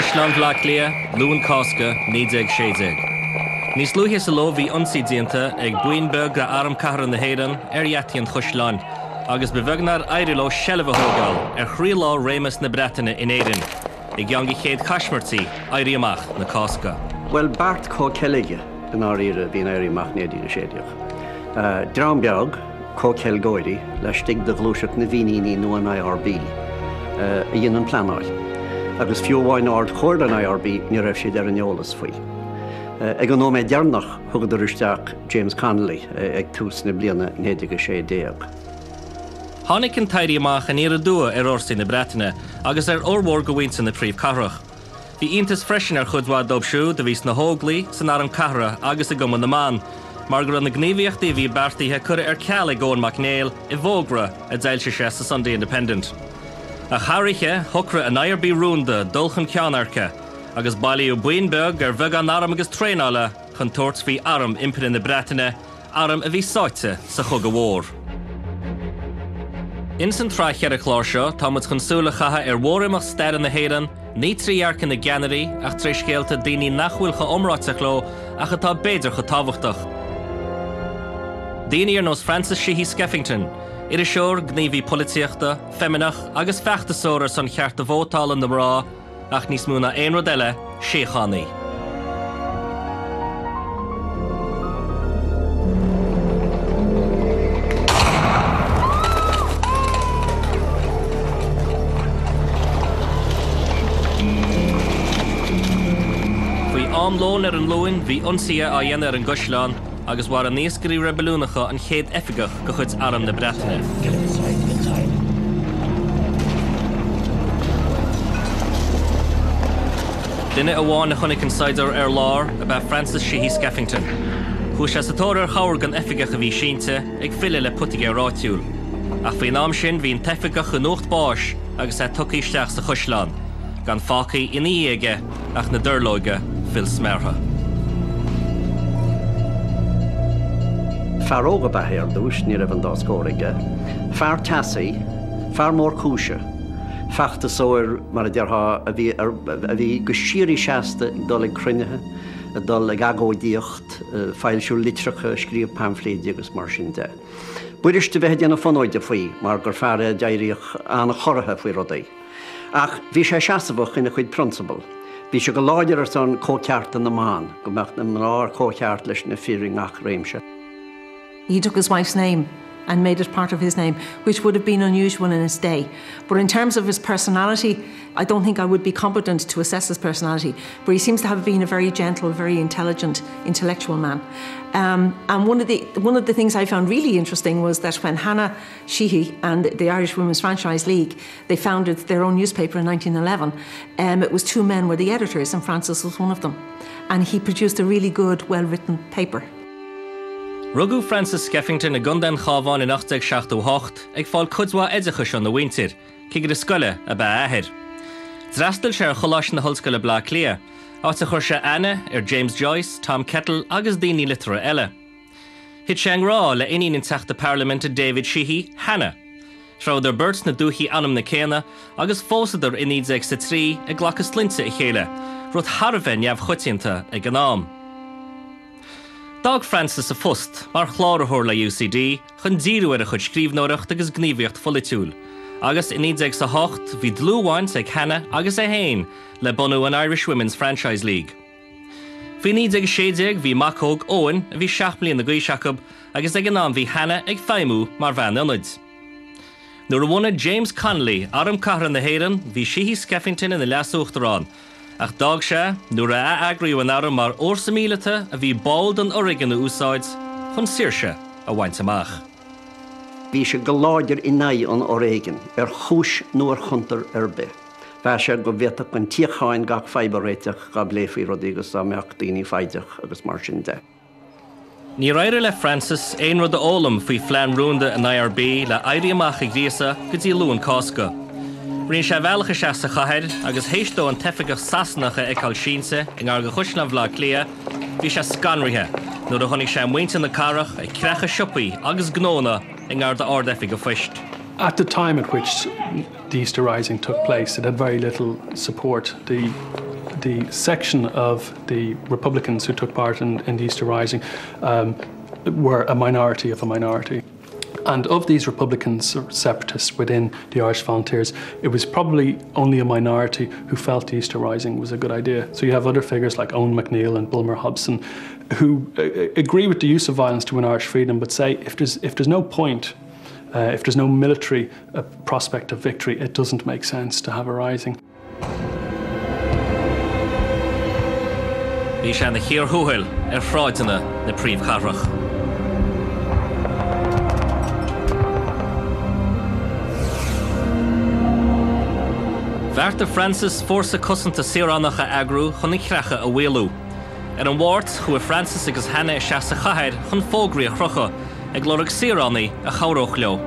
Chuisleán Bhla Clia, Luan Cosca, Nídeg Sédeg. Nís luhé sa lo bhí ionsaí dianta ag buinbeg gra aram cahar na héireann Iarthí an Chuisleán, agus bevegnar Airilo Shelva Hogal, chrílá Rémas na Bretainine in Éireann, ag geangi chéad Cashmartí, Airí amach na Cosca. Well, Bart có Kellige, an áíre bhín Airí amach néadí na séideach. Drambeag, có Kelgóirí, leistig de glúiseach na bhíníní nó an IRB, a dhéanaan planáil. Agus fiúháin ard chuir an IRB ní raibh siad ar an eolas faoi. Ag an nóméid dearnach thugad isteach James Connolly ag tús na bliana néadige sé déag. Tháinig an tairí amach an éire dua ar orsaí na Bretainine agus ar ormhór go bhainte na príomhcathrach. Bhí iontas freisin ar chudmhaid dobsú de bhís na hóglaí san aram cathrach agus a gcumann na man, mar gur an na gníomhaíochtaí bhí beartaithe cur ar ceall ag Eoin MacNeill i bhógra a d'fhoilse sé sa Sunday Independent. A chairiche thucra an IRB rúnda dulchan ceanarcha agus bailíú buinbeg ar bheg an aram agus tréála chun tuairt bhí aram impir in na Bretainine, aram a bhí sáite sa chug mhór. In san tráithcear a chlár seo, támad chun súla chatha ar mhórimach stair na héireann, ní tríarcha na Geanairí ach tríscéalta daoine nachhfuil go omráiteach leo ach atá béidir go tábhachtach. Daoine ar nós Francis Sheehy Skeffington, idir seoir gníomhí polítíochta, feminach agus feachtasóir san cheart a bhótáil na mrá ach níos mú na aon rud eile, séchánaí. Bhí amlón ar an luin bhí ionsaithe a dhéanamh ar an Ghuisleán agus war an níoscarí rebelúnacha an chéad oifigach go chuid aram na Bretainine. Duine amháin na chunig an saidar ar lár about Francis Sheehy Skeffington. Chúis sé sa tóir ar chabhar gan oifigach a bhí sínte ag filleadh le putige ráitiúil. Ach faoin am sin bhíon taifigach an ucht báis agus é tucaísteach sa Chuisleán, gan fácaí iní aige ach na dorlóige fil smertha. Fear óga bathe ar dúis ní raibh an dá scóraige. Fear tasaí, fear mór cúise. Feachtasóir mar a deartha a bhí go síorí seasta ag dul ag cruinethe, a dul ag agóidíocht, fáilsiú litreacha, scríomh pamphléide agus mar sin de. Buiriste bheith déanana fonóide faoi, mar gur fear d'éiríoch anna chorathe faoi rudaí. Ach bhí sé seasamhach ina chuid principal. Bhí sé go láidir ar san cóceart na mán, go meach na mná cóceart leis na fíring ach réimse. He took his wife's name and made it part of his name, which would have been unusual in his day. But in terms of his personality, I don't think I would be competent to assess his personality, but he seems to have been a very gentle, very intelligent, intellectual man. And one of the things I found really interesting was that when Hannah Sheehy and the Irish Women's Franchise League, they founded their own newspaper in 1911, it was two men were the editors and Francis was one of them. And he produced a really good, well-written paper. Rugadh Francis Skeffington a gundan chábháin in 1868 ag fáil cudzmha éidechais an na bhaintir, cigad a scoile a bheith aithir. Drastal sé ar choláis na hOllscoile Bhla Clia, áit a chuir sé Anna ar James Joyce, Tom Kettle agus daoine litre eile. Hit sé an rá le inín in teachta Parliament David Sheehy, Hannah. Shráidir Bert na dúchaí anam na céanna agus fósadar in 1963 ag ghlachas linte i chéile, rud Harbheith neamh chuitianta ag an am. Dag Francis a fust, mar chláirithóir le UCD, chun díú ar a chud scríbhneoireacht agus gníomhaíocht folitiúil. Agus in 1968 bhí dlúháint ag Hannah agus é héin le bunú an Irish Women's Franchise League. Bhí 1970 bhí Macóg Owen a bhí 7 bliain na Gaoisseachab agus ag an am bhí Hannah ag feimú mar bhean ionid. Nuair a bhainne James Connolly aram cathrach na héireann, bhí Sheehy Skeffington in na leasúachtarán. Ach dag sé, nuair a agriú an aram mar orsa mílete a bhí báil don Oregon na úsáid chun saoirse a bhaint amach. Bhí sé go láidir in naí an Oregon ar chúis nuair chuntar ar be. Bheit sé go bhéteach an tíocháin gach feiberéiteach ga bléfaí rud agus ameach daoine feideach agus mar sin de. Ní raibh le Francis aon rud a ólam faoi phlean rúnda an IRB le éirí amach ag gríosa go dtí Luan Cosca. Rinne sé bhealach sé sa chathir agus héistó an teifigach sasnacha ag cail sínsa in ar go Chuisleán Bhla Clia, bhí sé scanrithe, nuair a chunig sé muinte na carach ag creacha siopaí agus gnóna in ar de ardefig go fuist. At the time at which the Easter Rising took place, it had very little support. The the section of the Republicans who took part in the Easter Rising were a minority of a minority. And of these Republicans or separatists within the Irish Volunteers, it was probably only a minority who felt the Easter Rising was a good idea. So you have other figures like Owen MacNeill and Bulmer Hobson who agree with the use of violence to win Irish freedom, but say if there's no point, if there's no military prospect of victory, it doesn't make sense to have a rising. Bhí sé na chéar thuail fráideanna na príomhcharrach. Bhearta Francis fórsa cosanta saoránacha agrú chun creacha a bhfuilú. Ar an bhairt chu Francis agus Hannah seasa chathir chun fógraí a chrucha ag glórach saoránaí a chomhróch leo.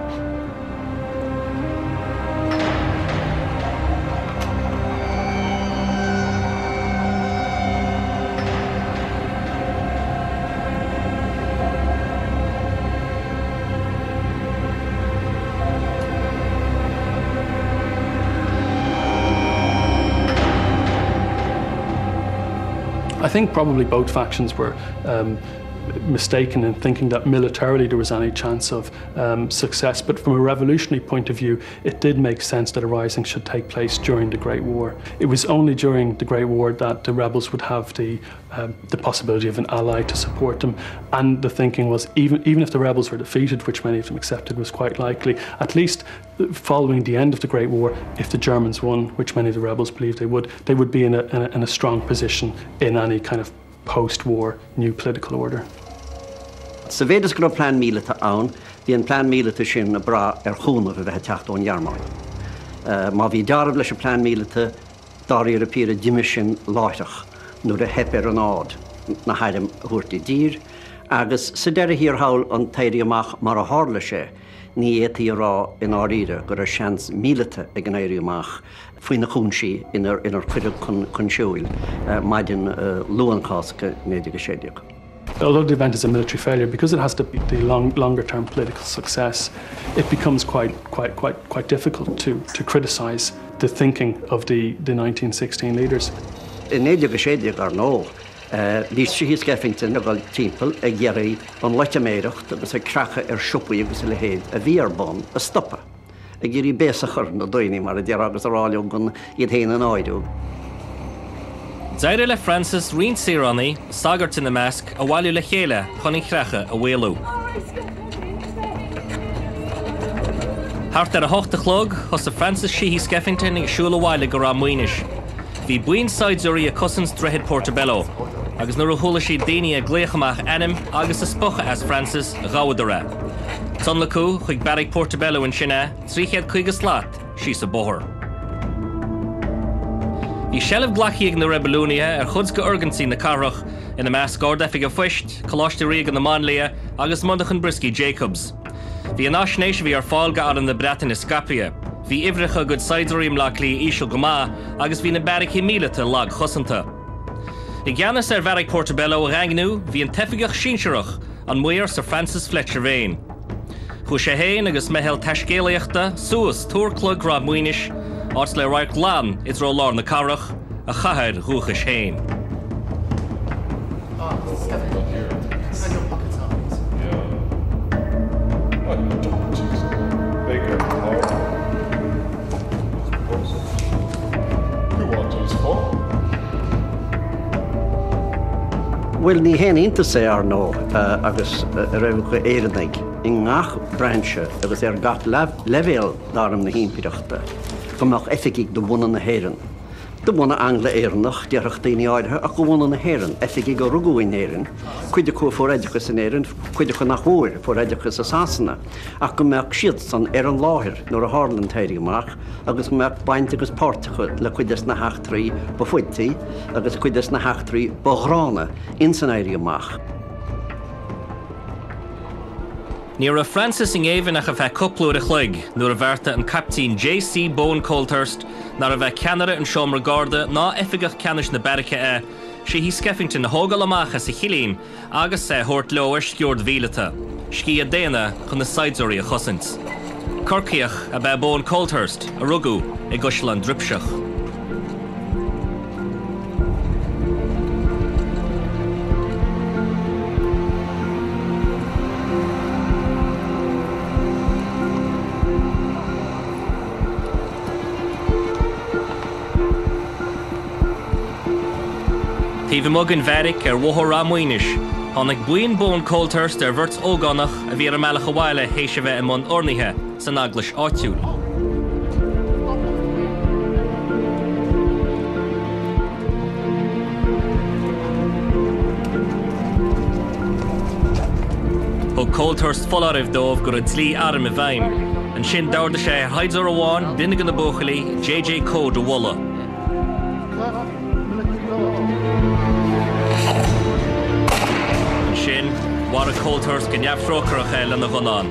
I think probably both factions were mistaken in thinking that militarily there was any chance of success, but from a revolutionary point of view, it did make sense that a rising should take place during the Great War. It was only during the Great War that the rebels would have the possibility of an ally to support them, and the thinking was even if the rebels were defeated, which many of them accepted was quite likely, at least following the end of the Great War, if the Germans won, which many of the rebels believed they would be in a strong position in any kind of post-war new political order. Sa bhéidir go plán míleata ann, bhí an plán míleata sin na bra chúna a bheith teacht ón Jarmáin. Má bhí dearmh leis an plán míleata darí ar pír a diime sin láiteach nuair a hep ar an ád na haidim thuirtaí dír, agus sa deire hir hail an tairi amach mar a hála sé, ní étaí rá in áíre gur a seans míleata ag an éirí amach faoin na chúnsí inar cuireadh chun siúil, maidin luancásacha néidir séideach. Although the event is a military failure, because it has to be the longer-term political success, it becomes quite difficult to criticise the thinking of the 1916 leaders. In néidir séideach ar nó, Lís Sheehy Skeffington ag timppel ag geirí an leiteméireacht agus ag creacha ar siúpaí agus le héad a bhí ar bon a stoppa. Ag geirí béasachar na dóine mar a dear agus aráile gon iad héana an áidú. Deire le Francis rion saoránaí sagart in na measc a bhailú le chéile chun creacha a bhfuilú. Thart ar a 8 chlog thosa Francis Sheehy Skeffington ag siúla bhaile go raibh muoinis. Bhí buin saidúirí a cosans Droichead Portobello, agus nuair a thula sí daoine a gléachamach enim agus a spocha as Francis gáhadara. Tunla cú chuig Barraigh Portobello in sinne, 350 slát, sí sa bóthir. Bhí seilbh glachaíag na rebelúnia ar chuds go urgansaí na carrach ina measc Gáirdeifig a Phoist, Coláiste Ríoga na Manlia agus Mundachan Brisky Jacobs. Bhí an áisnéis bhí ar fáil ga an na Breataine na Scapia. Bhí ibhreacha go saidúirim lachlí ísio go má agus bhí na Barraigh míleata lag chosanta. I gceannas ar Barraigh Portobello a rangnú bhí an teifigach sínseireach an muir Sir Francis Fletcher Vane. Chu sé héin agus mehel teiscéalaíochta suas túrclog ra muoinis áit le raibh lán is ró lár na carrach a chathir rúchas héin. Well, ní héana ínta sé ar nó agus raibh go éireannig I ngach branche agus ar gach levéal darm na hímpíireachta, gomach effigig do bhuna na héireann. Do bhuna angla éireannach dearach daoine áirithe a go bhuna na héireann, effigig go rugúin éireann, chuide chu fóréidechas in éireann, chuide chu nach hóir fóréidechas a sásanna, ach go meach siad san ar an láthir nuair a hálan teirí amach, agus go meach baint agus páirtecha le chuides na heachtraí ba fuidtaí, agus chuides na heachtraí ba ghrána in san éirí amach. Ní ra Francis in éivinach a bheith coplúir a chluig nuair a bhearta an captain J.C. Bowen Colthurst nar a bheith ceanara an Seomra Garda ná effigach ceannis na Barracha Sheehy Skeffington na hógal amach sa chilín agus sé thuirt leo ar sciúrd bhíleata, scí a déana chun na saidúirí a chosint. Corcaíoch a bheith Bowen Colthurst a rugú I gcuisiil an dripseach. Tí bhí mug an bheric bhuthar ramoinis, tháinig buin bón Colthurst bhirt ógánach a bhí ar meach bhile héise bheith in món ornaithe san aglas áitiúil. Thug Colthurst folaribh dómh gur a tlí arm a bhaim, an sin dáirda sé haidir amháin duine gan na buachalaí J.J. Coe do Walla. Sin, war a Colthurst gan neamhfhrócarach eile na ghonán.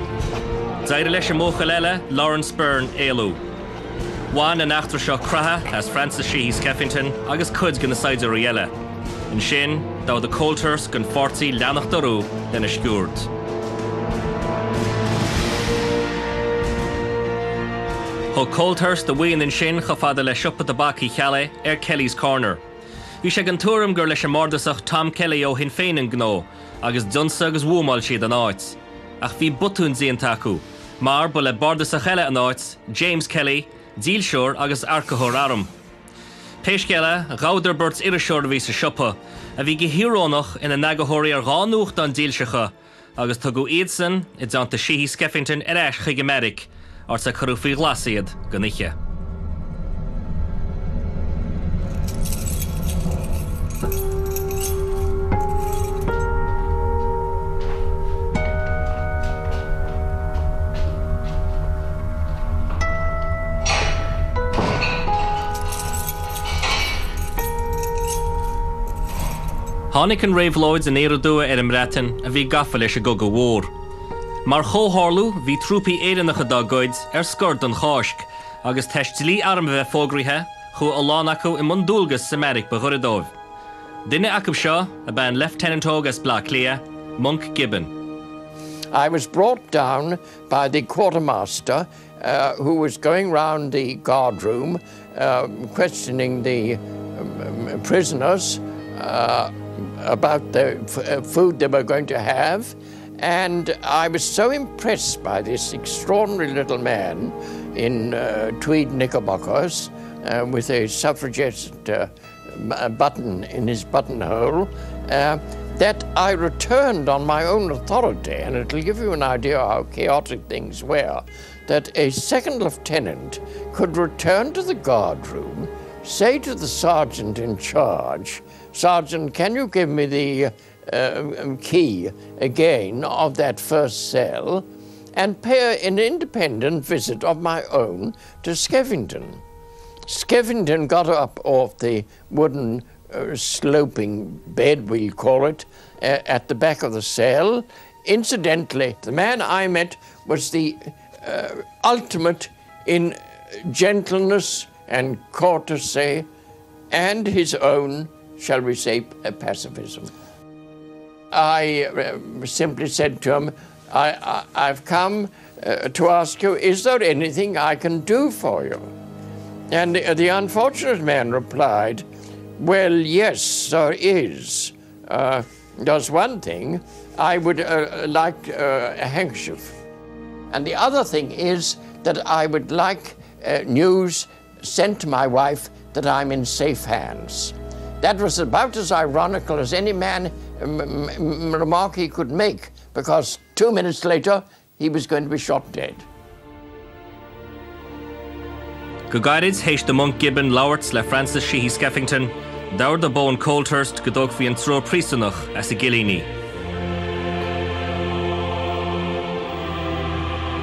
Dair leis an móchail eile Lawrence Byrne éalú. Bhain an achtar seo cratha as Francis Sheehy Skeffington agus cud gan na saidir eile. An sin, dá the Colthurst gan fortaí leanach dorú lena sciúrt. Thug Colthurst a bhain in sin chofada le siúpa de bací cheala ar Kelly's Corner. Bhí sé gan túram gur leis an mordasach Tom Kelly ó hin féin an gná, agus dunsa agus bhuamáil siad an áit. Ach bhí butún zian tacu, mar ba le bordasach eile an áit, James Kelly, díalseoir agus arcathóir aram. Péisceile, gáidir burt iriseoir bhí sa siúpa, a bhí go hiúrónach ina nagathirí ar gánuacht an díalseacha, agus tugu iad san i dánta Sheehy Skeffington ar eis chuig Americ, ar sa chorúfaí glasíad go niche. Tháinig an réabhlóid in éireadua ar an Mreatain a bhí gafa leis a go go mhór. Mar chomhtharlú bhí trúpaí éireannacha dá gcuid ar scort an cháisc, agus teistilí arm bheith fógraithe chu oláin acu i mbun dúlgas sa Americ ba ghuireadóibh. Duine acu seo a ben Lieutenant Ógas Black Clia, Monk Gibbon. I was brought down by the quartermaster who was going round the guard room questioning the prisoners about the food they were going to have, and I was so impressed by this extraordinary little man in tweed knickerbockers with a suffragette button in his buttonhole that I returned on my own authority, and it'll give you an idea how chaotic things were, that a second lieutenant could return to the guard room, say to the sergeant in charge, "Sergeant, can you give me the key again of that first cell," and pay an independent visit of my own to Skeffington. Skeffington got up off the wooden sloping bed, we'll call it, at the back of the cell. Incidentally, the man I met was the ultimate in gentleness and courtesy and his own, shall we say, pacifism. I simply said to him, I've come to ask you, is there anything I can do for you? And the unfortunate man replied, well, yes, there is. There's one thing, I would like a handkerchief. And the other thing is that I would like news sent to my wife that I'm in safe hands. That was about as ironical as any man remark he could make, because 2 minutes later, he was going to be shot dead. Go gairid héis de Monk Gibbon Lauwerts le Francis Sheehy Skeffington, daur de bón Colthurst godóg fi an tró prísanach as a gilíní.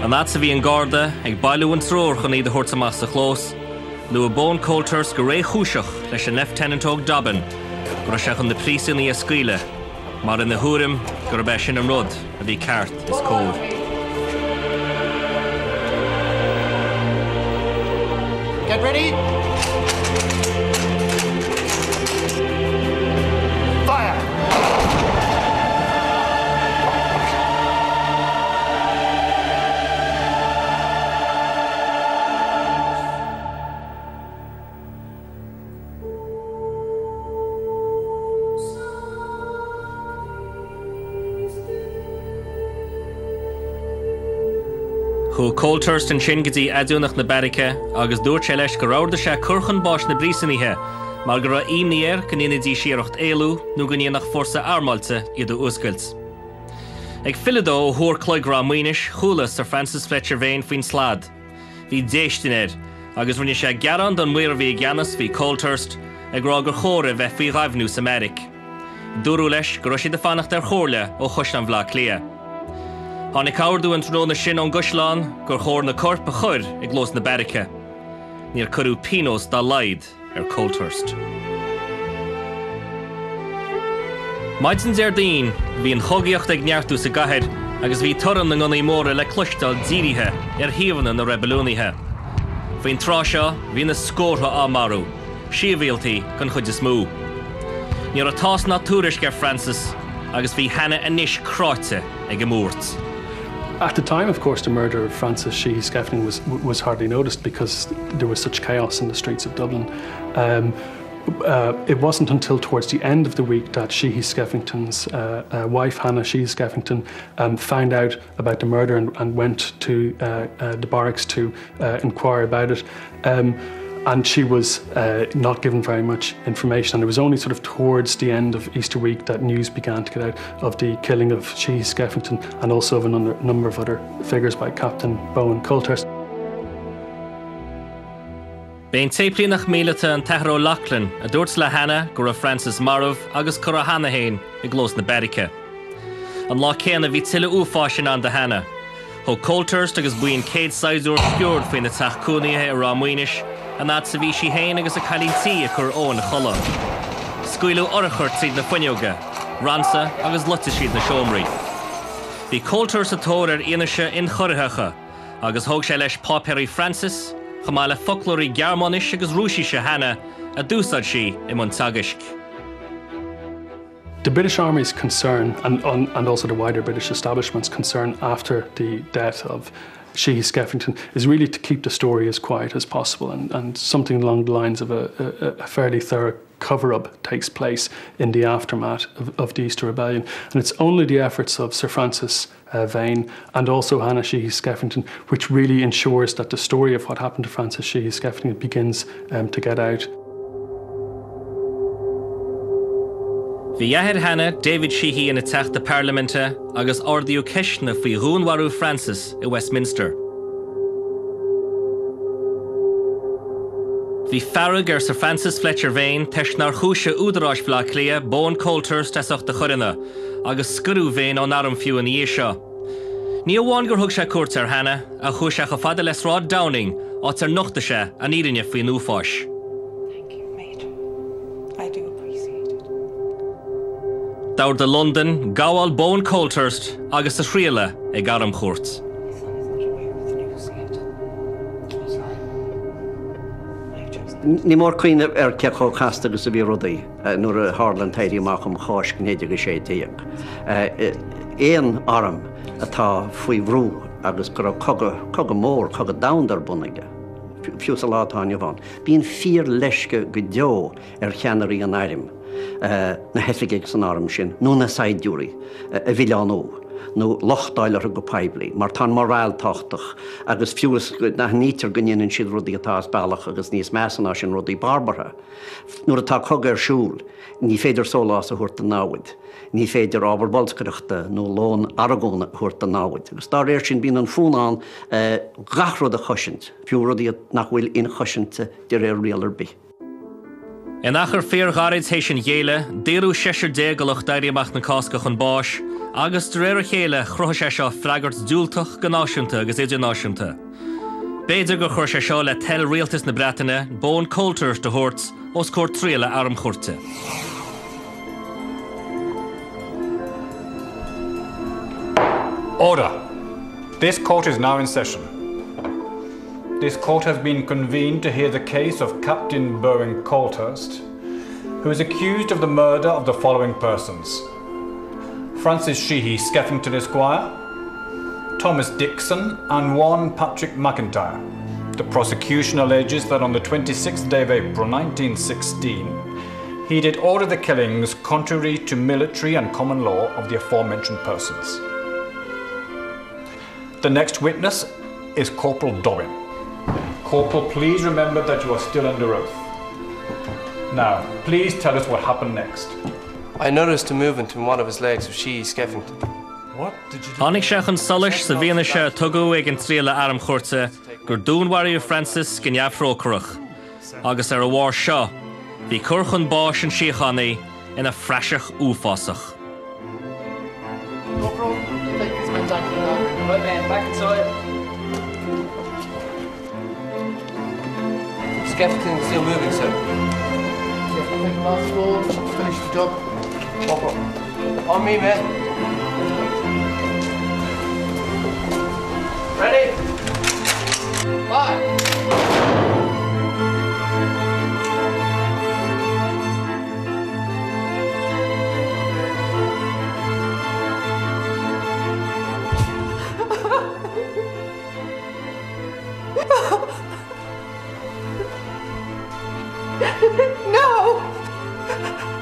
An atsa vi an garda ag bailú an trór chun iad a thuirtamach sa chlós, nu a bón Colthurst go ré chúiseach leis an Lieutenant Óg Dobbin, gur seach an na prísaní a scuile, mar in na húrim gur be sin an rud a bhí ceart is cód. Get ready. Fire. Chu Colthurst an sin gotí adúnach na Barice agus dúirt sé leis go ráirda sé curchan báis na brísaníthe mar go raibh imníar go dtí siareacht éalú nó go nach forsa armáilte iad úscailt. Ag filedó ó thóir cloigrá muoinis chuala Sir Francis Fletcher Vane faoin slad. Bhí déistinéir, agus rinne sé gearan don muir bhí Giannis bhí Colthurst ag rá gur chóra bheith faoi raibhnú sa Meric. Dúrú leis go raibh siad de fannacht ar chóirle ó chuis an bhla clia. Tháinig cabharú an tróna sin ón Gusláán gur chóir na corp a chur ag glós na Berice. Níor curú Pinos dá laid ar Colthurst. Maidin Zerdín bhí an chogaíocht ag neartú sa gaitheir agus bhí turan na ngonaí móra le cloisteáil dírithe ar thaobhanna na rebelúnaithe. Faoin trá seo bhí na scórtha ámarú, siomhíaltaí chun chuid is mú. Níor a tás ná túris gur Francis agus bhí hena inis cráite ag amúirt. At the time, of course, the murder of Francis Sheehy Skeffington was hardly noticed because there was such chaos in the streets of Dublin. It wasn't until towards the end of the week that Sheehy Skeffington's wife, Hannah Sheehy Skeffington, found out about the murder and went to the barracks to inquire about it. And she was not given very much information, and it was only sort of towards the end of Easter week that news began to get out of the killing of Sheehy Skeffington and also of a number of other figures by Captain Bowen Colthurst. B'éon téiplinach míleata an Teathró Lachlan a dúirt le Hannah go raibh Francis Marv agus cur a Hannah hain i glós na Berice. An lá céanna bhí tuile uafásin an de Hannah. Thó Colthurst agus buíon céad saidúir spiúr faoin na teachcúnaithe i Rámhaoinis a nád sa bhí si hain agus a chailíntaí a chur ón na chola. Scuilú orachart siad na fuinneoga, ransa agus luta siad na seomraí. Bhí Colthurst atóir ar ionaise in choirtheacha agus thóg sé leis Pápéirí Francis chumá le folklórí Gearmánis agus rúisise Hannah a dúsad si I Montagisk. The British Army's concern, and also the wider British establishment's concern after the death of Sheehy Skeffington, is really to keep the story as quiet as possible, and something along the lines of a fairly thorough cover-up takes place in the aftermath of the Easter Rebellion. And it's only the efforts of Sir Francis Vane and also Hannah Sheehy Skeffington which really ensures that the story of what happened to Francis Sheehy Skeffington begins to get out. Bhí dheathir Hannah David Sheehy ina teachta Parlamente agus ordaíodh ceisna faoi Rúnmharú Francis I Westminster. Bhí farag ar Sir Francis Fletcher Vane teisnar chúise údaráis bhla clia Bowen Colthurst teasach de chuireanna agus scurú Vane ón airm fiú an dhé seo. Ní amháin gur thug sé cuairt ar Hannah a chuaigh sé go fada les rád Downing áit ar nochtaise an írinne faoin uafáis. Thank you, mate. I do appreciate it. Daur de London, gáháil Bowen Colthurst agus a shriala ag airm chuairt. My son is not aware of the news yet. I'm sorry. I've chosen. Ní mór cuioine ar ceachó chasta agus a bhí rudaí nuair a Harlan tairí amach am cháis gnéide go sé taíag. Éon arm atá faoi bhrú agus gur cogad mór, cogad damdar bunaige. Fiús a látáine bhain. Bíonn 4 leisce go deo ar cheannarí an airim na heifigigh san arm sin, nó na saidúraí a bhíleanú. nó lochdáilar go peibli, mar tá moráil táchtach agus fiúlas na nítar gannn siad rudí atá bailach agus níos measana sin rudí barbartha. Nuair atá cogur siúl, ní féidir sólás a thuirta náid, ní féidir ábharbolscoireachta nó lón aragóna thuirta náid. Agus dá réir sin bíon an fúnán gachrod a choisint, fiú rudí nach bhfuil in choisinte de réir rialar bí. In achar fér garid hééis sin dhéile, déirú 60 galach dairíamach na cásca chun báis, agus de réir a chéile chrutha sé seo freagart dúltach go náisiúnta agus idirnáisiúnta. Béidir go chuir sé seo le tel rialtas na Breataine, Bowen Colthurst de thuirt os cóir tríala arm chuirte. Order. This court is now in session. This court has been convened to hear the case of Captain Bowen Colthurst, who is accused of the murder of the following persons: Francis Sheehy Skeffington Esquire, Thomas Dixon, and one Patrick McIntyre. The prosecution alleges that on the 26th day of April 1916, he did order the killings contrary to military and common law of the aforementioned persons. The next witness is Corporal Dobbin. Corporal, please remember that you are still under oath. Now, please tell us what happened next. I noticed a movement in one of his legs of Sheehy Skeffington. What did you do? Tháinig sé chun solas sa bhíonna se tugadh ag an tríola arm chuirte gur dúnmhaíodh Francis go neamhrócharach. Agus ar a bhár seo, bhí cur chun báis an síochánaí ina freiseach úfásach. No problem. Take these men's ankle now. Right man, back inside. Skeffington is still moving, sir. Yeah, take the last floor, finish the job. No problem. On me, man. Ready? Bye. No!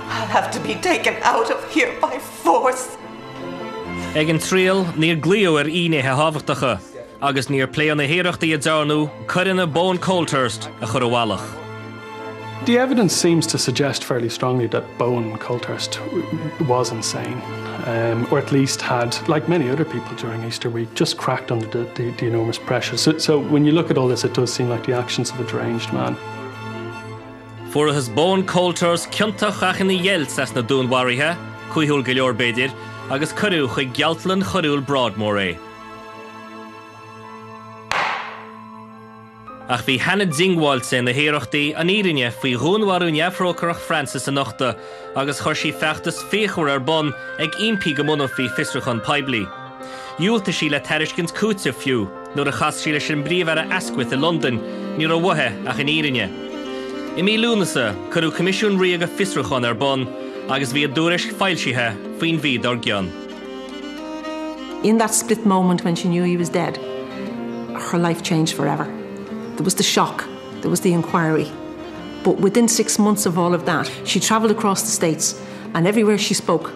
I'll have to be taken out of here by force. Ag an tríal, níor glío ar ine he hábhachtacha, agus níor plé an na héireachtaí a dárnú, cuireanna Bone Colthurst a chur bhálach. The evidence seems to suggest fairly strongly that Bone Colthurst was insane, or at least had, like many other people during Easter week, just cracked under the enormous pressure. So when you look at all this, it does seem like the actions of a deranged man. Fuarthas Bone Colthurst cionnta chachan na dhéilt as na dúnmhairíthe, cuiithúil go leor beidir, agus curú chuig gealtlan chorúil Broadmoor é. Ach bhí hena dingháilte na héireachtaí an írinne faoi dhúnmharú neamhrócharach Francis a nochta, agus chuir sí feachtas féchúir ar bon ag impi go munam faoi fistrachan Paiblí. Dúilta sí le teiriscint cúte fiú, nuair a chas sí leis an bríomh ar a Asquith in London, níor a bhuthe ach an írinne. I mí lúnasa, curú comisiún riag a fistrachan ar bon, agus bhí a dúris feilsíthe faoin bhíd ar gceann. In that split moment when she knew he was dead, her life changed forever. There was the shock, there was the inquiry. But within 6 months of all of that, she travelled across the States, and everywhere she spoke,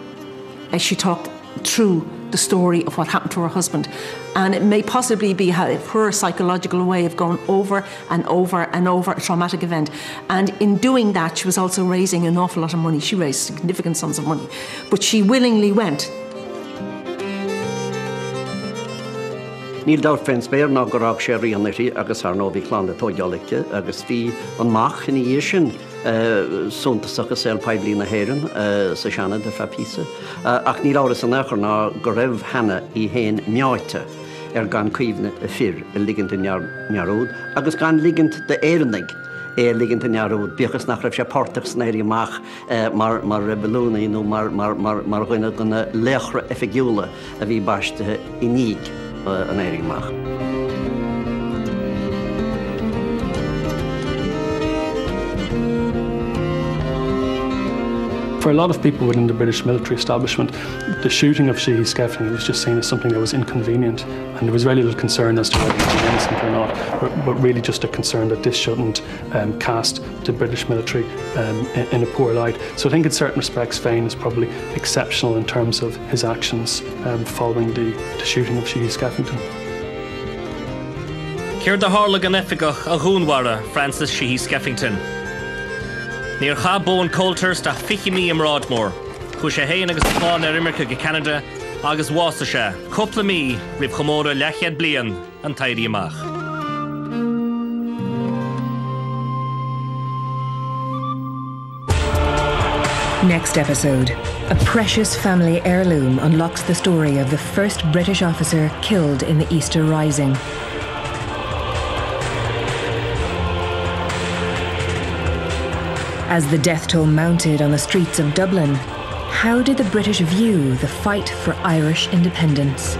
she talked through the story of what happened to her husband. And it may possibly be her psychological way of going over and over and over a traumatic event. And in doing that, she was also raising an awful lot of money. She raised significant sums of money. But she willingly went. Níl dáir féin spéir ná go raibh sé rianaí agus ar nó bhí chlán le tógealaigte agus bhí an mach in dhé sin suntasach is Paiblí na hÉireann sa seanna de Fapísa. Ach níl áras an achar ná go raibh hena í héin meáite ar gan cuimhne a fir a ligint in nearód, agus gan ligint de éannig ligint in nearód, bíochas nach raibh sé pártach snéirí amach mar rebelúnaí nó mar ghuine gona léchra effigiúla a bhí baiste i níg. An éirí amach. For a lot of people within the British military establishment, the shooting of Sheehy Skeffington was just seen as something that was inconvenient, and there was very little concern as to whether he was innocent or not, but really just a concern that this shouldn't cast the British military in a poor light. So I think in certain respects Fane is probably exceptional in terms of his actions following the shooting of Sheehy Skeffington. Céir de tharla gan efigach a dhúnmhara Francis Sheehy Skeffington. Níor cha Bone Colthurst a fichimí am Broadmoor, chu sé héin agus fáin ar Imirce go Canada agus bhása sé, cúpla mí rib chomóra lechiad blian an tairí amach. Next episode, a precious family heirloom unlocks the story of the first British officer killed in the Easter Rising. As the death toll mounted on the streets of Dublin, how did the British view the fight for Irish independence?